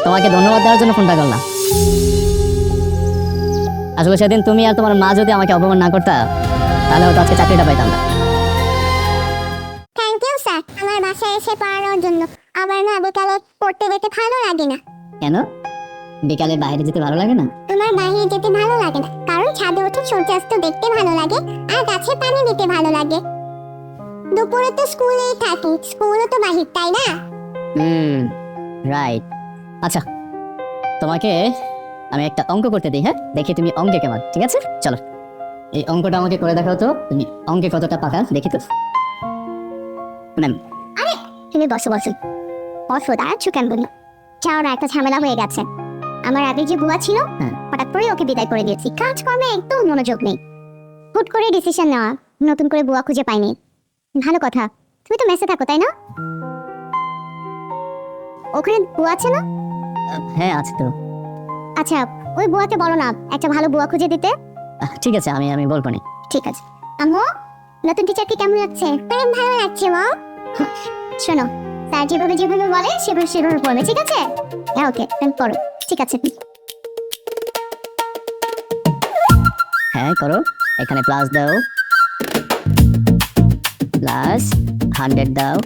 তোমাকে ধন্যবাদ দেওয়ার জন্য ফোনটা করলাম। আসলে সেদিন তুমি আর তোমার মা যদি আমাকে অপমান না করতা, তাহলে হয়তো আজকে চাকরিটা পাইতাম না। থ্যাংক ইউ স্যার আমার বাসায় এসে পড়ানোর জন্য। আমার না বিকালে পড়তে যেতে ভালো লাগে না। কেন? বিকালে বাইরে যেতে ভালো লাগে না? তোমার বাইরে যেতে ভালো লাগে না কারণ ছাদে উঠে সূর্যাস্ত দেখতে ভালো লাগে আর গাছে পানি দিতে ভালো লাগে। দুপুরে তো স্কুলেই থাকি, স্কুলও তো বাহির, তাই না? রাইট। আচ্ছা, তোমাকে আমি একটা অঙ্ক করতে দিই, হ্যাঁ? দেখি তুমি অঙ্কে কেমন, ঠিক আছে? চলো, এই অঙ্কটা আমাকে করে দেখাও তো, তুমি অঙ্কে কতটা পাকা দেখি তো। ম্যাম, আরে তুমি বসো বসো বসো, দাঁড়াচ্ছ কেন বলি? চাও না, একটা ঝামেলা হয়ে গেছে। আমার আগে যে বুয়া ছিল, হ্যাঁ। হঠাৎ করে ওকে বিদায় করে দিয়েছি। কাজকর্মে একদম মনোযোগ নেই, হুট করে ডিসিশন নেওয়া, নতুন করে বুয়া খুঁজে পাইনি। ভালো কথা, তুমি তো মেসে থাকো তাই না? ওখানে বুয়া আছে না? হ্যাঁ আছে তো। আচ্ছা, ওই বুয়াকে বলো না একটা ভালো বুয়া খুঁজে দিতে। ঠিক আছে, আমি বলবো না। ঠিক আছে। আম্মু, নতুন টিচারকে কেমন লাগছে? ভালো লাগছে মা। শোনো, স্যার যেভাবে যেভাবে বলে সেভাবে পড়বে, ঠিক আছে? হ্যাঁ ওকে, তুমি পড়ো। ঠিক আছে। হ্যাঁ করো, এখানে প্লাস দাও, প্লাস 100 দাও।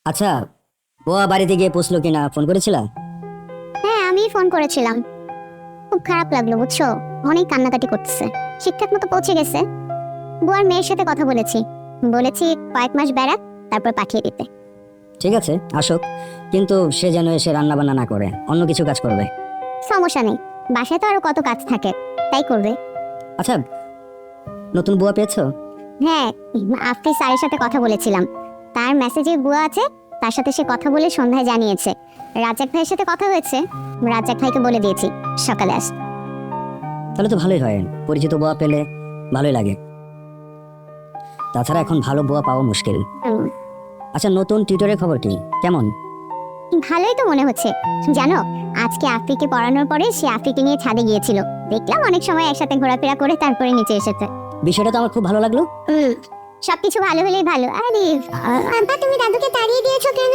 আচ্ছা, বোয়া বাড়িতে গিয়ে পৌঁছলো কিনা ফোন করেছিলাম? হ্যাঁ আমি ফোন করেছিলাম, খুব খারাপ লাগলো বুঝছো, অনেক কান্নাকাটি করতেছে। ঠিকঠাক মতো পৌঁছে গেছে। বুয়ার মেয়ের সাথে কথা বলেছি কয়েক মাস বেড়াক, তারপর পাঠিয়ে দিতে। ঠিক আছে, আসুক, কিন্তু সে যেন এসে রান্না বান্না না করে, অন্য কিছু কাজ করবে। সমস্যা নেই, বাসায় তো আরো কত কাজ থাকে, তাই করবে। আচ্ছা, নতুন বুয়া পেয়েছো? হ্যাঁ, আফতে স্যারের সাথে কথা বলেছিলাম, তার মেসেজে বুয়া আছে, তার সাথে সে কথা বলে সন্ধ্যায় জানিয়েছে। রাজ্জাক ভাইয়ের সাথে কথা হয়েছে, রাজ্জাক ভাইকে বলে দিয়েছি সকালে আস। তাহলে তো ভালোই হয়, পরিচিত বুয়া পেলে ভালোই লাগে। তাছাড়া এখন ভালো বুয়া পাওয়া মুশকিল। আচ্ছা, নতুন টিউটরের খবর কি, কেমন? ভালোই তো মনে হচ্ছে। জানো, আজকে আফ্রিকে পড়ানোর পরে সে আফ্রিকে নিয়ে ছাদে গিয়েছিল, দেখলাম অনেক সময় একসাথে ঘোরাফেরা করে তারপরে নিচে এসেছে। বিষয়টা তো আমার খুব ভালো লাগলো। সবকিছু ভালো হলেই ভালো। আরে আব্বা, তুমি দাদুকে তাড়িয়ে দিয়েছো কেন?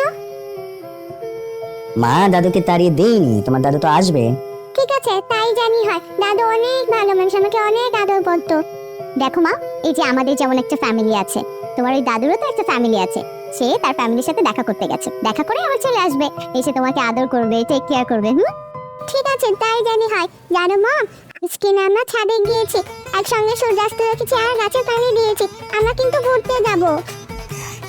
মা, দাদুকে তাড়িয়ে দেইনি, তোমার দাদু তো আসবে। ঠিক আছে, তাই জানি হয়। দাদু অনেক ভালো মানুষ, আমাকে অনেক আদর করতো। দেখো মা, এই যে আমাদের যেমন একটা ফ্যামিলি আছে, তোমার ওই দাদুরও তো একটা ফ্যামিলি আছে। সে তার ফ্যামিলির সাথে দেখা করতে গেছে, দেখা করে আবার চলে আসবে, এসে তোমাকে আদর করবে, টেক কেয়ার করবে। ঠিক আছে, তাই জানি হয়। জানো মা, আজকে না আমরা ছাদে গিয়েছি, একসঙ্গে সূর্যাস্ত দেখেছি আর গাছে পানি দিয়েছি। আমরা কিন্তু ঘুরতে যাব।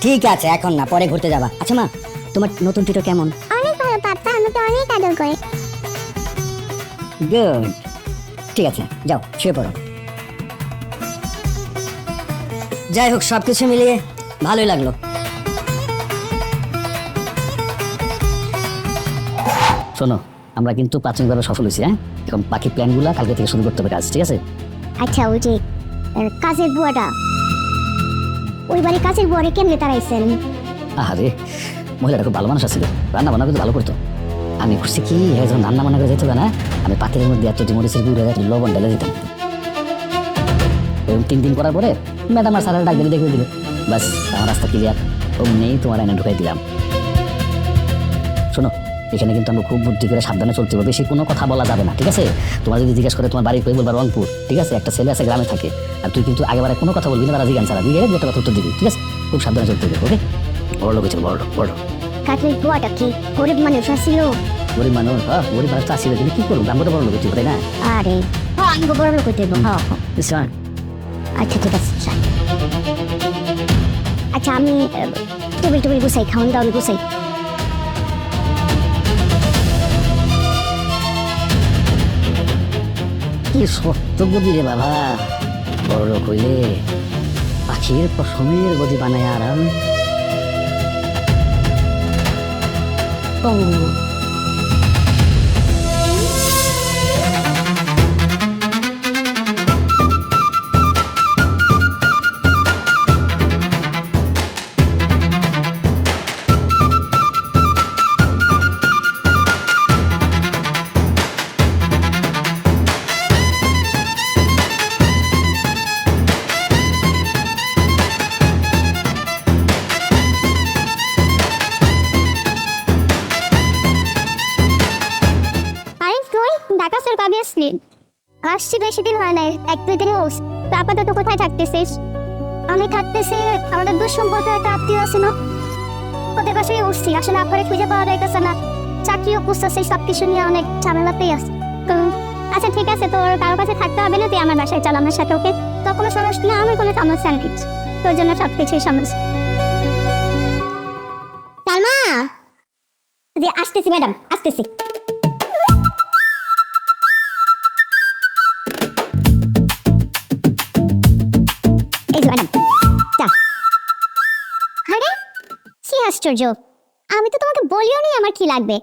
ঠিক আছে, এখন না, পরে ঘুরতে যাবা। আচ্ছা মা, তোমার নতুন টিউটর কেমন? অনেক ভালো, পাপ্পা আমাকে অনেক আদর করে। গুড, ঠিক আছে, যাও শুয়ে পড়ো। যাই হোক, সবকিছু মিলিয়ে ভালোই লাগলো। শোনো, আমরা কিন্তু প্রাথমিকভাবে সফল হয়েছি, হ্যাঁ? এখন বাকি প্ল্যানগুলো কালকে থেকে শুরু করতে হবে কাজ, ঠিক আছে? আচ্ছা, ওই যে কাজের বুয়াটা, ওই বাড়ির কাজের বুয়ারে কেমনে তাড়াইছেন? আরে, মহিলাটা খুব ভালো মানুষ আছে, রান্না বান্না কিন্তু ভালো করতো। আমি খুশি কি যখন রান্না বান্না করে যেত না, আমি পাতিলের মধ্যে এত মরিচের গুঁড়ো লবণ ঢেলে দিতাম। এবং 3 দিন করার পরে ম্যাডাম আর স্যারের ডাক দিলে দেখে দিল, বাস আমার রাস্তা ক্লিয়ার। অমনি তোমার এনে ঢুকাই দিলাম। শোনো, এখানে কিন্তু আমরা খুব বুদ্ধি করে সাবধানে চলতে হবে, বেশি কোনো কথা বলা যাবে না, ঠিক আছে? তোমার যদি জিজ্ঞেস করে তোমার বাড়ি কই, বলবা রংপুর, ঠিক আছে? একটা ছেলে আছে গ্রামে থাকে, আর তুই কিন্তু আগেবারে কোনো কথা বলবি না, তারা জিজ্ঞাসা ছাড়া দিয়ে একটা কথা উত্তর দিবি, ঠিক আছে? খুব সাবধানে চলতে হবে, ওকে? বড় লোক হয়েছিল, বড় বড় কাজের বুয়াটা কি গরিব মানুষ আসছিল? গরিব মানুষ, হ্যাঁ গরিব মানুষ চাষি, তুমি কি করবো? আমরা তো বড় লোক হচ্ছি, তাই না? আরে আমি বড় লোক হইতে। আচ্ছা আচ্ছা ঠিক আছে, আচ্ছা আমি টেবিল টেবিল গুছাই, খাওয়ান দাওয়ান গুছাই। কি সত্য বুদ্ধি রে বাবা, বড় লোক হইলে পাখির পশমের গদি বানায় আরাম। ও আরে তুই ঢাকা স্যার কবে আসলি? আসছি বেশি দিন হয় নাই, 1-2 দিন হোস। তো আপাতত কোথায় থাকতেছিস? আমি থাকতেছি, আমাদের দুঃসম্পর্ক একটা আত্মীয় আছে না, ওদের কাছেই উঠছি। আসলে আপনারে খুঁজে পাওয়া যাইতেছে না, চাকরিও খুঁজতেছি, সব কিছু নিয়ে অনেক ঝামেলাতেই আছে। আচ্ছা ঠিক আছে, তোর কারো কাছে থাকতে হবে না, তুই আমার বাসায় চল আমার সাথে, ওকে? তোর কোনো সমস্যা না, আমার কোনো সমস্যা নেই, তোর জন্য সব কিছুই সমস্যা। সালমা, জি আসতেছি ম্যাডাম, আসতেছি। এই যে ম্যাডাম চা। আরে কি আশ্চর্য, আমি তো তোমাকে বলিও নি আমার কি লাগবে।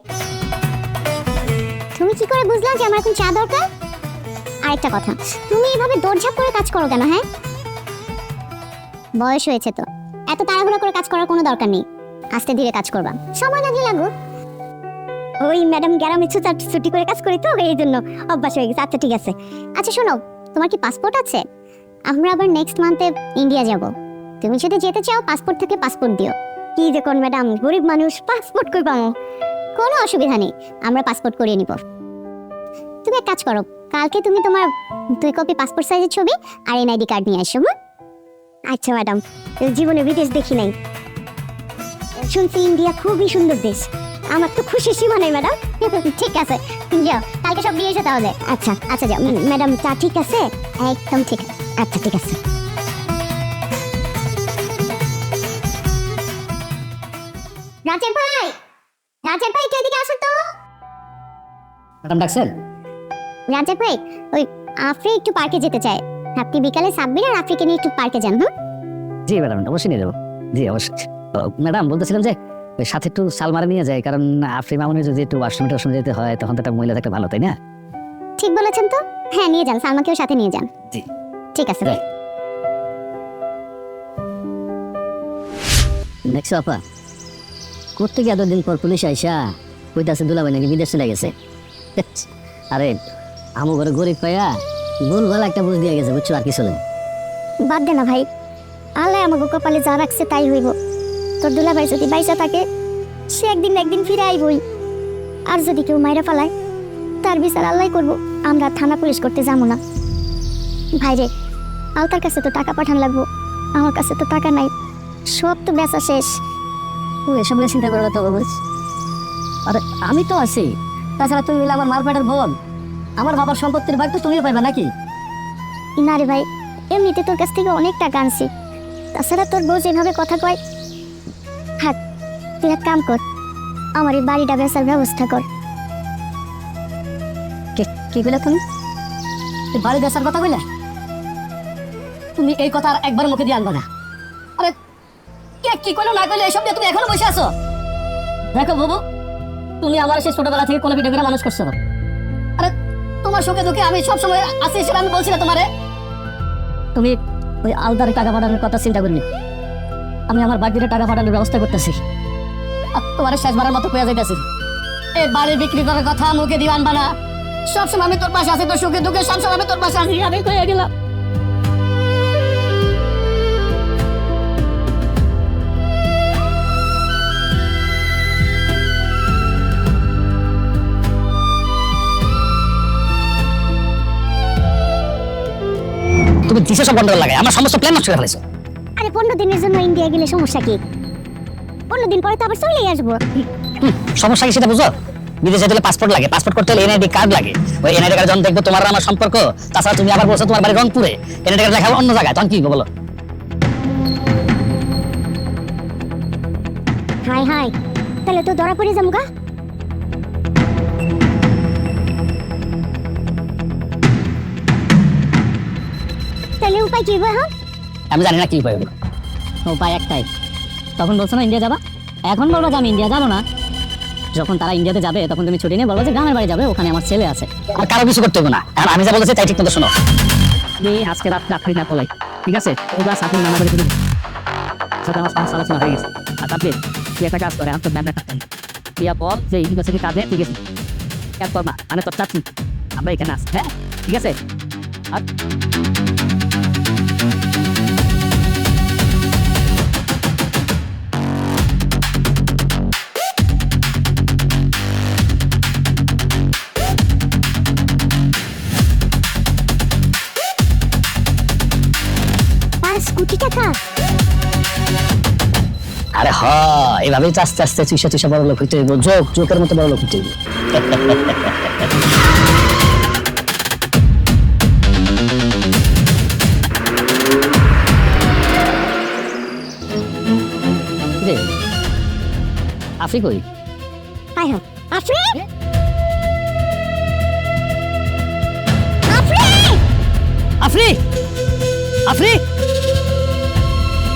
তুমি কি করে বুঝলা যে আমার এখন চা দরকার? আরেকটা কথা, তুমি এভাবে দৌড়ঝাঁপ করে কাজ করো কেন? হ্যাঁ, বয়স হয়েছে তো, এত তাড়াহুড়ো করে কাজ করার কোনো দরকার নেই, আস্তে ধীরে কাজ করবা, সময় লাগলে লাগুক। ওই ম্যাডাম গ্রামে ছুটি করে কাজ করি তো, এই জন্য অভ্যাস হয়ে গেছে। আচ্ছা ঠিক আছে। আচ্ছা শোনো, তোমার কি পাসপোর্ট আছে? আমরা আবার নেক্সট মান্থে ইন্ডিয়া যাব, তুমি যদি যেতে চাও পাসপোর্ট থেকে পাসপোর্ট দিও। কি যে কোন ম্যাডাম, গরিব মানুষ, পাসপোর্ট কই পাবো? কোনো অসুবিধা নেই, আমরা পাসপোর্ট করিয়ে নিব। তুমি এক কাজ করো, কালকে তুমি তোমার 2 কপি পাসপোর্ট সাইজের ছবি আর এনআইডি কার্ড নিয়ে আসো। আচ্ছা ম্যাডাম, জীবনে বিদেশ দেখি নাই, শুনছি ইন্ডিয়া খুবই সুন্দর দেশ, আমার তো খুশি সীমা নেই ম্যাডাম। ঠিক আছে, যাও কালকে সব দিয়ে এসো তাহলে। আচ্ছা আচ্ছা যাও ম্যাডাম, চা ঠিক আছে? একদম ঠিক। আচ্ছা ঠিক আছে। রাজের ভাই, রাজের ভাই একটু এদিকে আসো তো। ম্যাডাম ডাকছেন? রাজের ভাই, ওই আফ্রি একটু পার্কে যেতে চায়, আপনি বিকালে সাব্বির আর আফ্রিকে নিয়ে একটু পার্কে যান। হ্যাঁ জি ম্যাডাম, অবশ্যই নিয়ে যাবো। জি অবশ্যই। ম্যাডাম বলতেছিলাম যে ওই সাথে একটু সালমারে নিয়ে যায়, কারণ আফরি মামুনের যদি একটু ওয়াশরুমে যেতে হয় তখন তো একটা মহিলা থাকলে ভালো, তাই না? ঠিক বলেছেন তো, হ্যাঁ নিয়ে যান, সালমাকেও সাথে নিয়ে যান। জি ঠিক আছে। যাই। দেখছো আপা, করতে গিয়ে এতদিন পর পুলিশ আইসা কইতাছে দুলাভাই নাকি বিদেশ চলে গেছে। আরে আমু ঘরে গরিব পাইয়া ভুলভাল একটা বুঝ দিয়ে গেছে, বুঝছো, আর কিছু নেই। বাদ দে না ভাই, আল্লাহ আমাকে কপালে যা রাখছে তাই হইব। তোর দুলাভাই যদি বাইসা থাকে, সে একদিন না একদিন ফিরে আইবই, আর যদি কেউ মাইরা ফালায় তার বিচার আল্লাহ করব, আমরা থানা পুলিশ করতে যাবো না। ভাইরে, আলতার কাছে তো টাকা পাঠান লাগবো, আমার কাছে তো টাকা নাই, সব তো বেচা শেষ। তুই এসব নিয়ে চিন্তা করে তো বুঝ। আরে আমি তো আছি, তাছাড়া তুমি মিলে আমার মারপেটের বোন, আমার বাবার সম্পত্তির ভাগ তো তুমিও পাইবা নাকি? না রে ভাই, এমনিতে তোর কাছ থেকে অনেক টাকা আনছি, তাছাড়া তোর বউ যেভাবে কথা কয়, হাত তুই এক কাম কর, আমার এই বাড়িটা বেচার ব্যবস্থা কর। কি কইলা তুমি? বাড়ি বেচার কথা কইলা? তুমি এই কথা আর একবার মুখে দিয়ে আনবা না। আরে কে কি কইলো না কইলো এসব নিয়ে তুমি এখনো বসে আছো? দেখো বাবু, তুমি আমার সেই ছোটবেলা থেকে কোনো ভিডিও করে মানুষ করছো। আরে তোমার সুখে দুঃখে আমি সবসময় আছি, সেটা আমি বলছি না তোমারে? তুমি ওই আলদারে টাকা পাঠানোর কথা চিন্তা করিনি, আমি আমার বাড়িতে টাকা পাঠানোর ব্যবস্থা করতেছি। আর তোমার শেষবারের মতো কইয়া যাইতেছি, এই বাড়ি বিক্রি করার কথা মুখে দিয়ে আনবা না। সবসময় আমি তোর পাশে আছি, তোর সুখে দুঃখে সবসময় আমি তোর পাশে আছি, আমি কইয়া গেলাম। তুমি দিশে সব গন্ডগোল লাগে, আমার সমস্ত প্ল্যান নষ্ট করে ফেলেছো। আরে 15 দিনের জন্য ইন্ডিয়া গেলে সমস্যা কি? 15 দিন পরে তো আবার চলেই আসবো। সমস্যা কি সেটা বুঝো? বিদেশে গেলে পাসপোর্ট লাগে, পাসপোর্ট করতে হলে এনআইডি কার্ড লাগে। ওই এনআইডি কার্ড যখন দেখবো তোমার আর আমার সম্পর্ক, তাছাড়া তুমি আবার বলছো তোমার বাড়ি রংপুরে, এনআইডি কার্ড দেখাবো অন্য জায়গায়, তখন কি বলো? হাই হাই, তাহলে তো ধরা পড়ে যাবো গা। তাহলে উপায় কি হবে এখন? আমি জানি না কি উপায় হলো। উপায় একটাই, তখন বলছো না ইন্ডিয়া যাবা, এখন বলবো যে আমি ইন্ডিয়া যাবো না। যখন তারা ইন্ডিয়াতে যাবে তখন তুমি ছুটি নিয়ে বলবো যে গ্রামের বাড়ি যাবে, ওখানে আমার ছেলে আছে। আর কারো কিছু করতে হবে না, আর আমি যা বলতেছি তাই ঠিক মতো শোনো। আমি আজকে রাত্রি না পলাই, ঠিক আছে? ওগুলা সাথে নানা করে দিবি, সাথে আমার সমস্যা আলোচনা হয়ে গেছে। আর তারপরে তুই একটা কাজ করে, আমি তো ব্যাপার থাকতেন দিয়া পর যে ইউনিভার্সিটি কাজে, ঠিক আছে? কাজ কর না, মানে তোর চাচ্ছি আমরা এখানে আস, হ্যাঁ ঠিক আছে? আর কোটি টাকা? আরে হ, এভাবেই তো আস্তে আস্তে চুষা চুষা বড় লোক হইতে হইব, জোকের মতো বড় লোক হইতে হইব। রে আফ্রি কই? হাই হাই, আফরি আফরি আফ্রি আফ্রি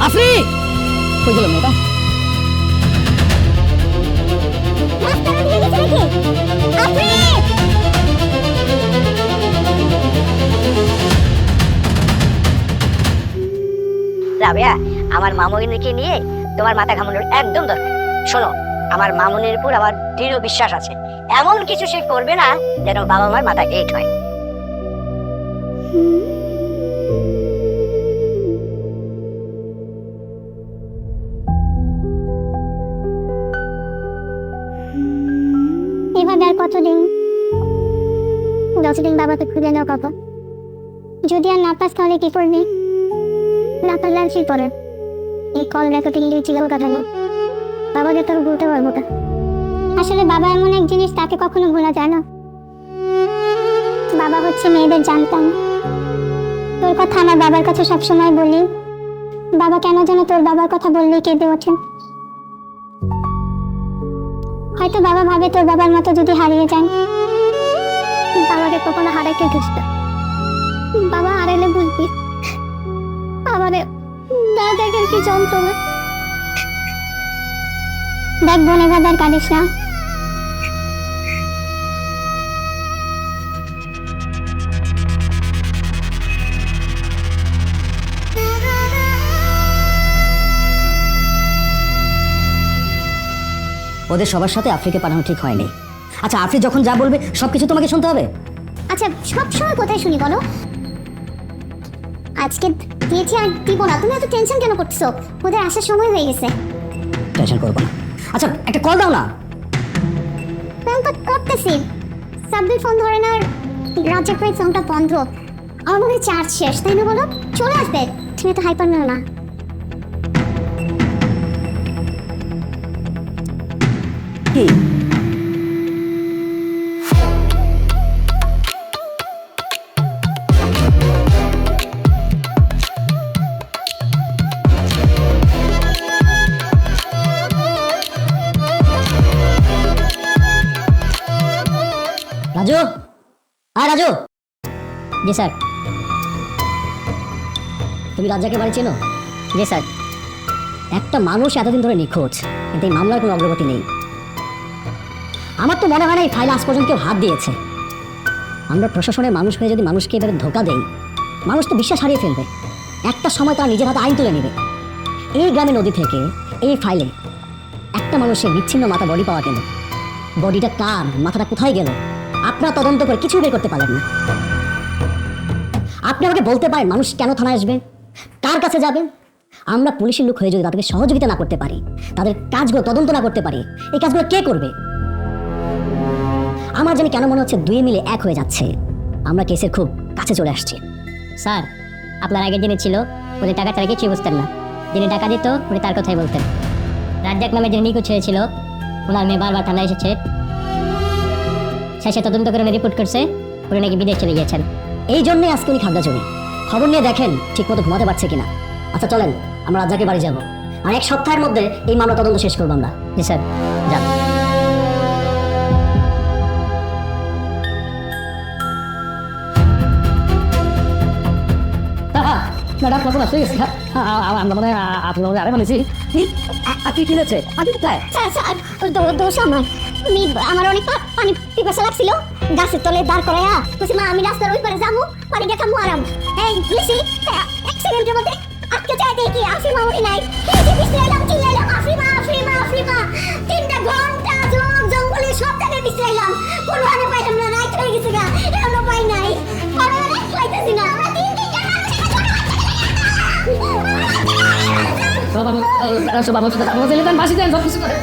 আফ্রি কই গেল মেয়েটা? রাস্তাটা দিয়ে গেছে নাকি? আফরি রাবেয়া, আমার মামুনিকে নিয়ে তোমার মাথা ঘামানোর একদম দরকার। শোনো, আমার মামুনির উপর আমার দৃঢ় বিশ্বাস আছে, এমন কিছু সে করবে না যেন বাবা মার মাথা গেট হয়। এভাবে আর কতদিন? যতদিন বাবাকে খুঁজে নাও বাবা। যদি আর না পাস তাহলে কি করবি? না পারলে আর কি করে? এই কল রেকর্ডিং দিয়ে চিগল কথা না, বাবাকে তোর ভুলতে পারবো না। আসলে বাবা এমন এক জিনিস, তাকে কখনো ভোলা যায় না। বাবা হচ্ছে মেয়েদের জানতাম। তোর কথা আমার বাবার কাছে সবসময় বলি, বাবা কেন যেন তোর বাবার কথা বললেই কেঁদে ওঠে। হয়তো বাবা ভাবে তোর বাবার মতো যদি হারিয়ে যায়, বাবাকে কখনো হারাইতে দিস না। বাবা হারাইলে বুঝবি আমারে না দেখেন কি যন্ত্রণা। দেখ বোন, এভাবে আর কাঁদিস না। ওদের সবার সাথে আফ্রিকে পাঠানো ঠিক হয়নি। আচ্ছা, আফ্রি যখন যা বলবে সবকিছু তোমাকে শুনতে হবে? আচ্ছা, সব সময় কোথায় শুনি বলো? আজকে দিয়েছি আর দিব না, তুমি এত টেনশন কেন করছো? ওদের আসার সময় হয়ে গেছে। টেনশন করবো না। আচ্ছা, একটা কল দাও না। ফোন তো করতেছি, সাব্বির ফোন ধরে না, রাজ্যের প্রায় ফোনটা বন্ধ। আমার মনে হয় চার্জ শেষ, তাই না বলো? চলে আসবে, তুমি তো হাইপার মেরো না। কি রাজু? হ্যাঁ রাজু। জি স্যার। তুমি রাজ্জাকের বাড়ি চেনো? জি স্যার। একটা মানুষ এতদিন ধরে নিখোঁজ, কিন্তু এই মামলার কোনো অগ্রগতি নেই। আমার তো মনে হয় না এই ফাইল আজ পর্যন্ত কেউ হাত দিয়েছে। আমরা প্রশাসনের মানুষ হয়ে যদি মানুষকে এভাবে ধোকা দেই, মানুষ তো বিশ্বাস হারিয়ে ফেলবে। একটা সময় তারা নিজের হাতে আইন তুলে নেবে। এই গ্রামে নদী থেকে এই ফাইলে একটা মানুষের বিচ্ছিন্ন মাথা বডি পাওয়া গেল। বডিটা কার, মাথাটা কোথায় গেল, আপনারা তদন্ত করে কিছু বের করতে পারলেন না। আপনি আমাকে বলতে পারেন মানুষ কেন থানায় আসবে, কার কাছে যাবে? আমরা পুলিশের লোক হয়ে যদি তাদেরকে সহযোগিতা না করতে পারি, তাদের কাজগুলো তদন্ত না করতে পারি, এই কাজগুলো কে করবে? আমার জানি কেন মনে হচ্ছে দুই মিলে এক হয়ে যাচ্ছে। আমরা কেসের খুব কাছে চলে আসছি। স্যার, আপনার আগের দিনে ছিল উনি টাকা ছাড়া কিছুই বুঝতেন না। যিনি টাকা দিত উনি তার কথাই বলতেন। রাজ্জাক নামে যিনি নিখোঁজ হয়েছিল, ওনার মেয়ে বারবার থানায় এসেছে, শেষে তদন্ত করে রিপোর্ট করছে উনি নাকি বিদেশ চলে গিয়েছেন। এই জন্যই আজকে উনি খাগড়াছড়ি। খবর নিয়ে দেখেন ঠিক মতো ঘুমাতে পারছে কিনা। আচ্ছা চলেন, আমরা রাজ্জাকের বাড়ি যাবো, আর এক সপ্তাহের মধ্যে এই মামলা তদন্ত শেষ করবো আমরা। জি স্যার, যান। ম্যাডাম কখন আসছে গেছি আমরা মানে আপনি মনে আরে বলেছি আপনি কিনেছে আপনি কোথায় স্যার স্যার দোষ আমার আমার অনেক পানি পিপাসা লাগছিল গাছের তলে দাঁড় করাইয়া বলছি মা আমি রাস্তার ওই পারে যাবো পানি দেখাবো আরাম এই লিসি এক সেকেন্ডের মধ্যে আটকে যায় দেখি আফিমা উঠে নাই এই যে বিশ্রাইলাম চিল্লাইলাম আফিমা আফিমা আফিমা 3টা ঘন্টা জঙ্গলে সব জায়গায় বিশ্রাইলাম কোনো আনে পাইলাম না রাইট হয়ে গেছে গা এখনো পাই নাই পরে পাইতেছি না আমরা 3 বাসি দেন সব কিছু করে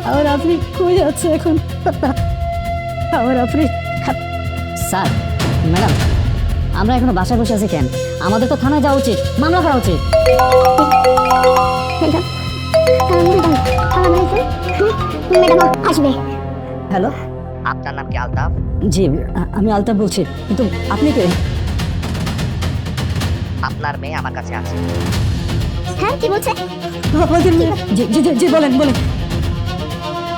আমার আপনি কই যাচ্ছে এখন আমার আপনি স্যার ম্যাডাম আমরা এখনো বাসায় বসে আছি কেন আমাদের তো থানায় যাওয়া উচিত মামলা করা উচিত ম্যাডাম আসবে হ্যালো আপনার নাম কি আলতাফ? জি আমি আলতাফ বলছি কিন্তু আপনি কে আপনার মেয়ে আমার কাছে আছে। হ্যাঁ কি বলছে আপনাদের জি জি জি বলেন বলেন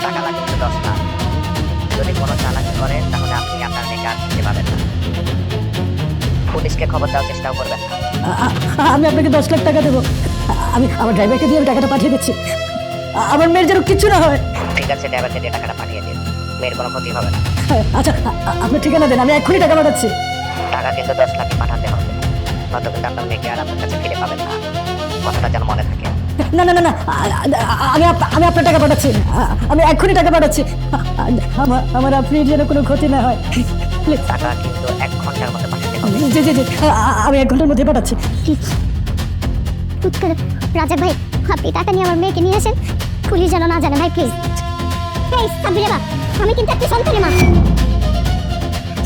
টাকা লাগবে 10 লাখ। যদি কোনো চালাকি করেন তাহলে আপনি আপনার মেয়েকে আর দিতে পারবেন না। পুলিশকে খবর দেওয়ার চেষ্টাও করবেন না। আমি আপনাকে 10 লাখ টাকা দেবো আমি আমার ড্রাইভারকে দিয়ে আমি টাকাটা পাঠিয়ে দিচ্ছি আমার মেয়ের যেন কিচ্ছু না হয় ঠিক আছে, ড্রাইভারকে দিয়ে টাকাটা পাঠিয়ে দিন, মেয়ের কোনো ক্ষতি হবে না। আচ্ছা আপনি ঠিকানা দেন আমি এক্ষুনি টাকা পাঠাচ্ছি টাকা কিন্তু 10 লাখই পাঠাতে হবে, নয়তো কিন্তু আপনার মেয়েকে আর আপনার কাছে ফিরে পাবেন না। কথাটা যেন মনে থাকে। না না না না আমি আপনার টাকা পাঠাচ্ছি আমি এক্ষুনি টাকা পাঠাচ্ছি আমার আপনি যেন কোনো ক্ষতি না হয় টাকা কিন্তু 1 ঘন্টার মধ্যে পাঠাতে হবে। জি জি জি আমি 1 ঘন্টার মধ্যে পাঠাচ্ছি রাজাক ভাই আপনি টাকা নিয়ে আমার মেয়েকে নিয়ে আসেন পুলিশ যেন না জানে ভাই প্লিজ এই সাবিরা আমি কিন্তু একটা সন্তানের মা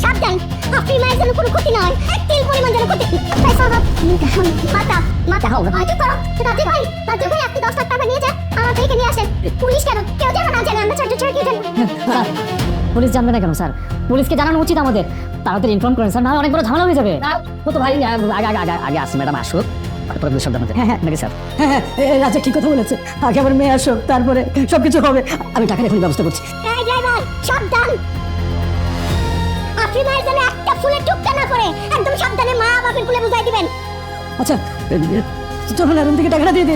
সাবধান আপনি মায়ের যেন কোনো ক্ষতি না হয় এক তিল পরিমাণ যেন ক্ষতি তাই সব মাতা মাতা হোক হয়তো করো রাজাক ভাই আপনি 10 লাখ টাকা নিয়ে যান আমার মেয়েকে নিয়ে আসেন পুলিশ কেন কেউ যেন না জানে আমরা ছোট ছোট কেউ জানে পুলিশ জানবে না কেন স্যার পুলিশকে জানানো উচিত আমাদের তাড়াতাড়ি ইনফর্ম করেন স্যার না অনেক বড় ঝামেলা হয়ে যাবে ও তো ভাই আগে আগে আগে আগে আসুন ম্যাডাম আসুক তারপরে পুলিশ শব্দ হ্যাঁ হ্যাঁ নাকি স্যার হ্যাঁ হ্যাঁ রাজা ঠিক কথা বলেছে আগে আমার মেয়ে আসুক তারপরে সবকিছু হবে আমি টাকার এখন ব্যবস্থা করছি এই ড্রাইভার সাবধান আপনি মায়ের যেন একটা ফুলের টুকটা না করে একদম সাবধানে মা বাপের কুলে বুঝাই দিবেন আচ্ছা চলুন এরকম থেকে টাকাটা দিয়ে দিই